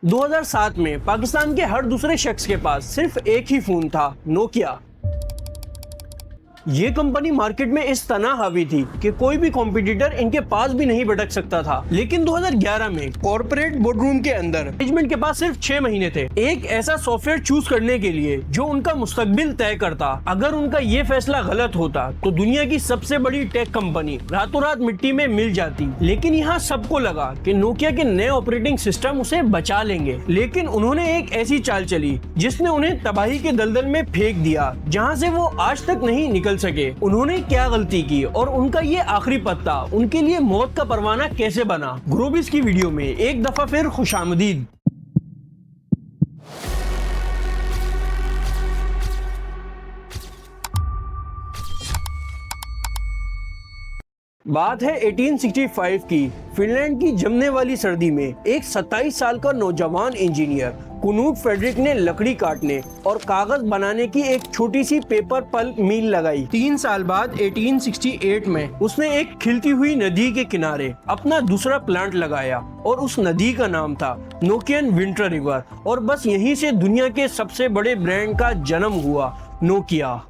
2007 में पाकिस्तान के हर दूसरे शख्स के पास सिर्फ एक ही फोन था, नोकिया। ये कंपनी मार्केट में इस तना हावी थी कि कोई भी कॉम्पिटिटर इनके पास भी नहीं भटक सकता था। लेकिन 2011 में कॉर्पोरेट बोर्डरूम के अंदर मैनेजमेंट के पास सिर्फ 6 महीने थे एक ऐसा सॉफ्टवेयर चूज करने के लिए जो उनका मुस्तकबिल तय करता। अगर उनका ये फैसला गलत होता तो दुनिया की सबसे बड़ी टेक कंपनी रातों रात मिट्टी में मिल जाती। लेकिन यहाँ सबको लगा कि नोकिया के नए ऑपरेटिंग सिस्टम उसे बचा लेंगे, लेकिन उन्होंने एक ऐसी चाल चली जिसने उन्हें तबाही के दलदल में फेंक दिया जहाँ से वो आज तक नहीं निकल सके। उन्होंने क्या गलती की और उनका ये आखिरी पत्ता उनके लिए मौत का परवाना कैसे बना, ग्रोबिस की वीडियो में एक दफा फिर खुशामदीद। बात है 1865 की। फिनलैंड की जमने वाली सर्दी में एक 27 साल का नौजवान इंजीनियर कुनूट फेडरिक ने लकड़ी काटने और कागज बनाने की एक छोटी सी पेपर पल्प मिल लगाई। 3 साल बाद 1868 में उसने एक खिलती हुई नदी के किनारे अपना दूसरा प्लांट लगाया और उस नदी का नाम था नोकियन विंटर रिवर। और बस यहीं से दुनिया के सबसे बड़े ब्रांड का जन्म हुआ, नोकिया।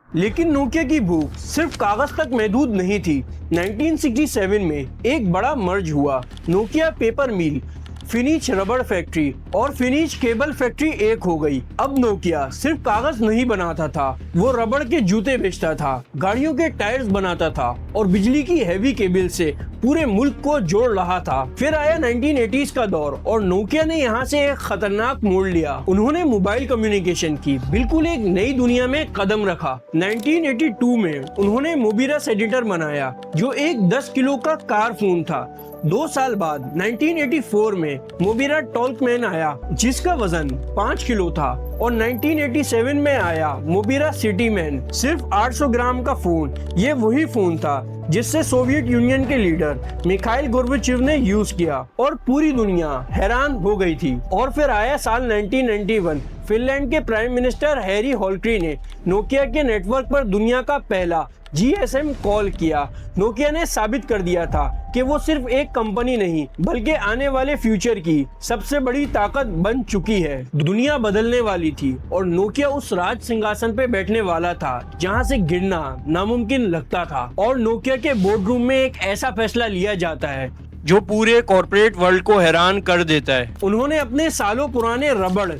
लेकिन नोकिया की भूख सिर्फ कागज तक महदूद नहीं थी। 1967 में एक बड़ा मर्ज हुआ। नोकिया पेपर मिल, फिनिश रबड़ फैक्ट्री और फिनिश केबल फैक्ट्री एक हो गई। अब नोकिया सिर्फ कागज नहीं बनाता था, वो रबड़ के जूते बेचता था, गाड़ियों के टायर्स बनाता था और बिजली की हैवी केबल से पूरे मुल्क को जोड़ रहा था। फिर आया 1980s का दौर और नोकिया ने यहाँ से एक खतरनाक मोड़ लिया। उन्होंने मोबाइल कम्युनिकेशन की बिल्कुल एक नई दुनिया में कदम रखा। 1982 में उन्होंने मोबिरा सेडेटर बनाया जो एक 10 किलो का कार फोन था। 2 साल बाद 1984 में मोबिरा टॉल्कमैन आया जिसका वजन 5 किलो था और 1987 में आया मोबिरा सिटीमैन, सिर्फ 800 ग्राम का फोन। ये वही फोन था जिससे सोवियत यूनियन के लीडर मिखाइल गोर्बाचेव ने यूज किया और पूरी दुनिया हैरान हो गई थी। और फिर आया साल 1991। फिनलैंड के प्राइम मिनिस्टर हैरी होल्क्री ने नोकिया के नेटवर्क पर दुनिया का पहला GSM कॉल किया। नोकिया ने साबित कर दिया था कि वो सिर्फ एक कंपनी नहीं बल्कि आने वाले फ्यूचर की सबसे बड़ी ताकत बन चुकी है। दुनिया बदलने वाली थी और नोकिया उस राज सिंहासन पे बैठने वाला था जहां से गिरना नामुमकिन लगता था। और नोकिया के बोर्डरूम में एक ऐसा फैसला लिया जाता है जो पूरे कॉर्पोरेट वर्ल्ड को हैरान कर देता है। उन्होंने अपने सालों पुराने रबड़,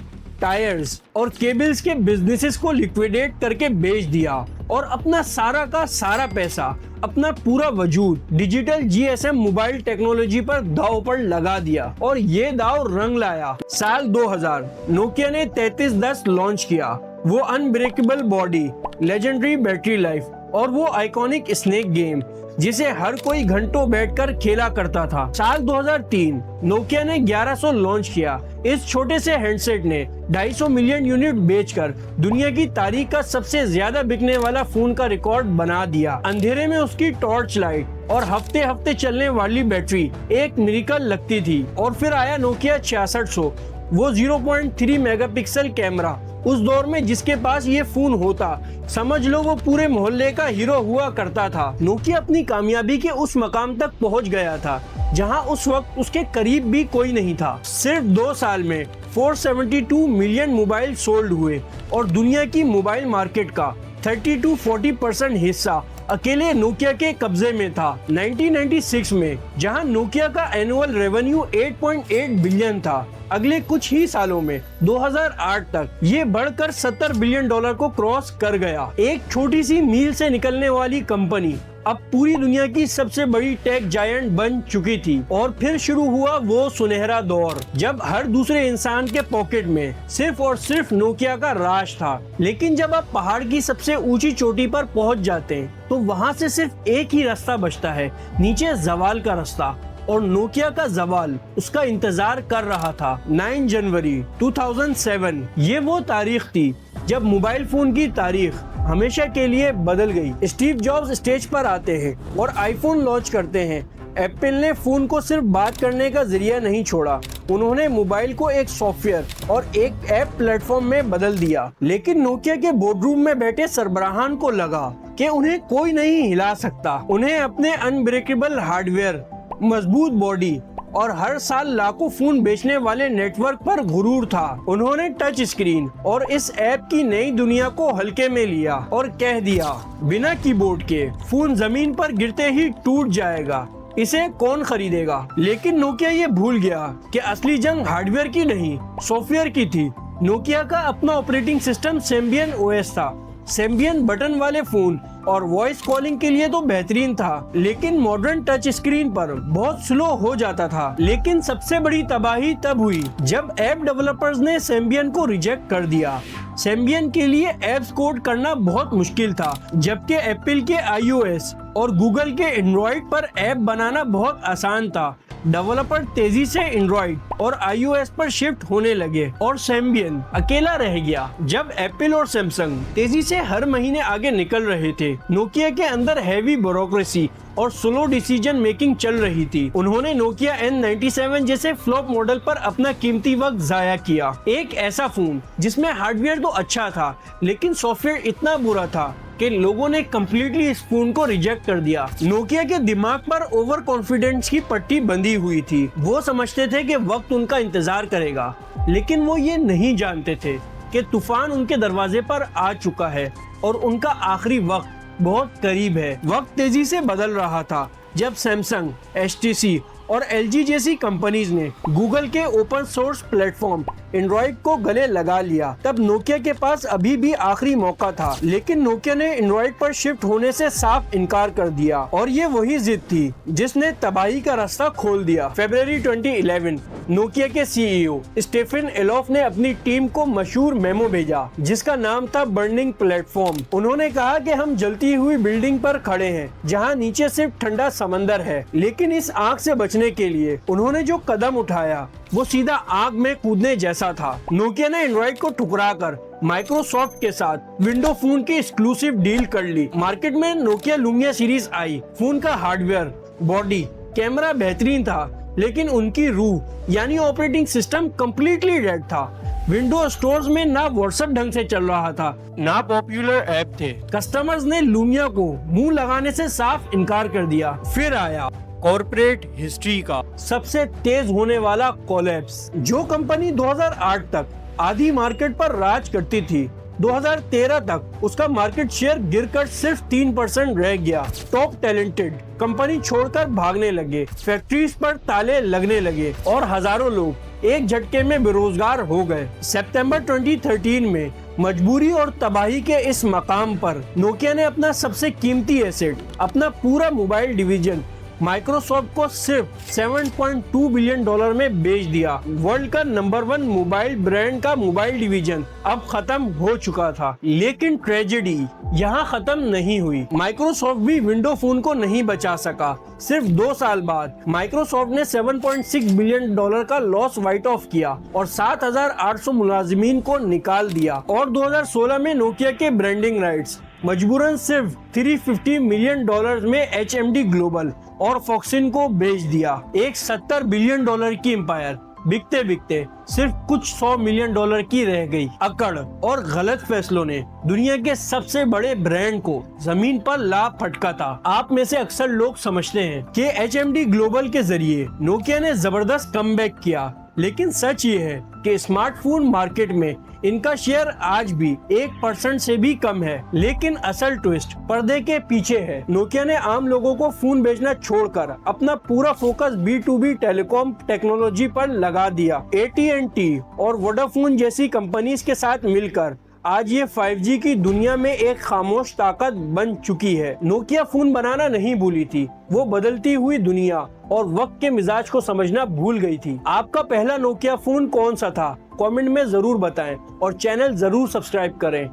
टायर्स और केबल्स के बिजनेसेस को लिक्विडेट करके बेच दिया और अपना सारा का सारा पैसा, अपना पूरा वजूद डिजिटल GSM मोबाइल टेक्नोलॉजी पर दांव पर लगा दिया। और ये दांव रंग लाया। साल 2000 नोकिया ने 3310 लॉन्च किया। वो unbreakable body, legendary battery life और वो आइकॉनिक स्नेक गेम जिसे हर कोई घंटों बैठकर खेला करता था। साल 2003 नोकिया ने 1100 लॉन्च किया। इस छोटे से हैंडसेट ने 250 मिलियन यूनिट बेचकर दुनिया की तारीख का सबसे ज्यादा बिकने वाला फोन का रिकॉर्ड बना दिया। अंधेरे में उसकी टॉर्च लाइट और हफ्ते हफ्ते चलने वाली बैटरी एक मिरेकल लगती थी। और फिर आया नोकिया 6600, वो 0.3 मेगापिक्सल कैमरा। उस दौर में जिसके पास ये फोन होता समझ लो वो पूरे मोहल्ले का हीरो हुआ करता था। नोकिया अपनी कामयाबी के उस मकाम तक पहुंच गया था जहां उस वक्त उसके करीब भी कोई नहीं था। सिर्फ 2 साल में 472 मिलियन मोबाइल सोल्ड हुए और दुनिया की मोबाइल मार्केट का 30-40% हिस्सा अकेले नोकिया के कब्जे में था। 1996 में जहां नोकिया का एनुअल रेवेन्यू 8.8 बिलियन था, अगले कुछ ही सालों में 2008 तक ये बढ़कर $70 बिलियन को क्रॉस कर गया। एक छोटी सी मील से निकलने वाली कंपनी अब पूरी दुनिया की सबसे बड़ी टेक जायंट बन चुकी थी। और फिर शुरू हुआ वो सुनहरा दौर जब हर दूसरे इंसान के पॉकेट में सिर्फ और सिर्फ नोकिया का राज था। लेकिन जब आप पहाड़ की सबसे ऊंची चोटी पर पहुंच जाते हैं तो वहां से सिर्फ एक ही रास्ता बचता है, नीचे जवाल का रास्ता। और नोकिया का जवाल उसका इंतजार कर रहा था। 9 जनवरी 2007 ये वो तारीख थी जब मोबाइल फोन की तारीख हमेशा के लिए बदल गई। स्टीव जॉब्स स्टेज पर आते हैं और आईफोन लॉन्च करते हैं। एप्पल ने फोन को सिर्फ बात करने का जरिया नहीं छोड़ा, उन्होंने मोबाइल को एक सॉफ्टवेयर और एक ऐप प्लेटफॉर्म में बदल दिया। लेकिन नोकिया के बोर्डरूम में बैठे सरबराहान को लगा कि उन्हें कोई नहीं हिला सकता। उन्हें अपने अनब्रेकेबल हार्डवेयर मजबूत बॉडी और हर साल लाखों फोन बेचने वाले नेटवर्क पर गुरूर था। उन्होंने टच स्क्रीन और इस ऐप की नई दुनिया को हल्के में लिया और कह दिया, बिना कीबोर्ड के फोन जमीन पर गिरते ही टूट जाएगा, इसे कौन खरीदेगा। लेकिन नोकिया ये भूल गया कि असली जंग हार्डवेयर की नहीं, सॉफ्टवेयर की थी। नोकिया का अपना ऑपरेटिंग सिस्टम सिम्बियन ओएस था। सिम्बियन बटन वाले फोन और वॉइस कॉलिंग के लिए तो बेहतरीन था, लेकिन मॉडर्न टच स्क्रीन पर बहुत स्लो हो जाता था। लेकिन सबसे बड़ी तबाही तब हुई जब ऐप डेवलपर्स ने सिम्बियन को रिजेक्ट कर दिया। सिम्बियन के लिए एप्स कोड करना बहुत मुश्किल था, जबकि एप्पल के iOS और गूगल के एंड्रॉइड पर ऐप बनाना बहुत आसान था। डेवलपर तेजी से एंड्रॉइड और iOS पर शिफ्ट होने लगे और सिम्बियन अकेला रह गया। जब एप्पल और सैमसंग तेजी से हर महीने आगे निकल रहे थे, नोकिया के अंदर हैवी ब्यूरोक्रेसी और स्लो डिसीजन मेकिंग चल रही थी। उन्होंने नोकिया N97 जैसे फ्लॉप मॉडल पर अपना कीमती वक्त जाया किया। एक ऐसा फोन जिसमें हार्डवेयर तो अच्छा था, लेकिन सॉफ्टवेयर इतना बुरा था कि लोगों ने कम्प्लीटली इस फोन को रिजेक्ट कर दिया। नोकिया के दिमाग पर ओवर कॉन्फिडेंस की पट्टी बंधी हुई थी। वो समझते थे कि वक्त उनका इंतजार करेगा, लेकिन वो ये नहीं जानते थे कि तूफान उनके दरवाजे पर आ चुका है और उनका आखिरी वक्त बहुत करीब है। वक्त तेजी से बदल रहा था। जब सैमसंग, HTC और LG जैसी कंपनीज ने गूगल के ओपन सोर्स प्लेटफॉर्म एंड्रॉइड को गले लगा लिया, तब नोकिया के पास अभी भी आखिरी मौका था। लेकिन नोकिया ने एंड्रॉइड पर शिफ्ट होने से साफ इनकार कर दिया और ये वही जिद थी जिसने तबाही का रास्ता खोल दिया। फरवरी 2011 नोकिया के CEO स्टीफन एलोफ ने अपनी टीम को मशहूर मेमो भेजा, जिसका नाम था बर्निंग प्लेटफॉर्म। उन्होंने कहा कि हम जलती हुई बिल्डिंग पर खड़े हैं जहां नीचे सिर्फ ठंडा समंदर है। लेकिन इस आग से बचने के लिए उन्होंने जो कदम उठाया वो सीधा आग में कूदने जैसा था। नोकिया ने एंड्रॉइड को ठुकराकर माइक्रोसॉफ्ट के साथ विंडो फोन की एक्सक्लूसिव डील कर ली। मार्केट में नोकिया लुमिया सीरीज आई। फोन का हार्डवेयर, बॉडी, कैमरा बेहतरीन था, लेकिन उनकी रूह यानी ऑपरेटिंग सिस्टम कम्प्लीटली डेड था। विंडो स्टोर्स में ना व्हाट्सएप ढंग से चल रहा था, ना पॉपुलर ऐप थे। कस्टमर्स ने लुमिया को मुंह लगाने से साफ इनकार कर दिया। फिर आया कॉर्पोरेट हिस्ट्री का सबसे तेज होने वाला कोलैप्स। जो कंपनी 2008 तक आधी मार्केट पर राज करती थी, 2013 तक उसका मार्केट शेयर गिरकर सिर्फ 3% रह गया। टॉप टैलेंटेड कंपनी छोड़कर भागने लगे, फैक्ट्रीज पर ताले लगने लगे और हजारों लोग एक झटके में बेरोजगार हो गए। सितंबर 2013 में मजबूरी और तबाही के इस मकाम पर नोकिया ने अपना सबसे कीमती एसेट, अपना पूरा मोबाइल डिवीजन माइक्रोसॉफ्ट को सिर्फ $7.2 बिलियन में बेच दिया। वर्ल्ड का नंबर 1 मोबाइल ब्रांड का मोबाइल डिवीजन अब खत्म हो चुका था। लेकिन ट्रेजेडी यहाँ खत्म नहीं हुई। माइक्रोसॉफ्ट भी विंडो फोन को नहीं बचा सका। सिर्फ 2 साल बाद माइक्रोसॉफ्ट ने $7.6 बिलियन का लॉस राइट ऑफ किया और 7,800 मुलाजिमीन को निकाल दिया। और 2016 में नोकिया के ब्रांडिंग राइट्स मजबूरन सिर्फ $350 मिलियन में HMD ग्लोबल और फॉक्सिन को बेच दिया। एक $70 बिलियन की एम्पायर बिकते बिकते सिर्फ कुछ $100 मिलियन की रह गई। अकड़ और गलत फैसलों ने दुनिया के सबसे बड़े ब्रांड को जमीन पर ला फटका था। आप में से अक्सर लोग समझते हैं कि HMD ग्लोबल के जरिए नोकिया ने जबरदस्त कमबैक किया, लेकिन सच ये है कि स्मार्टफोन मार्केट में इनका शेयर आज भी 1% से भी कम है। लेकिन असल ट्विस्ट पर्दे के पीछे है। नोकिया ने आम लोगों को फोन बेचना छोड़कर अपना पूरा फोकस B2B टेलीकॉम टेक्नोलॉजी पर लगा दिया। AT&T और वोडाफोन जैसी कंपनीज के साथ मिलकर आज ये 5G की दुनिया में एक खामोश ताकत बन चुकी है। नोकिया फोन बनाना नहीं भूली थी, वो बदलती हुई दुनिया और वक्त के मिजाज को समझना भूल गई थी। आपका पहला नोकिया फोन कौन सा था? कमेंट में जरूर बताएं और चैनल जरूर सब्सक्राइब करें।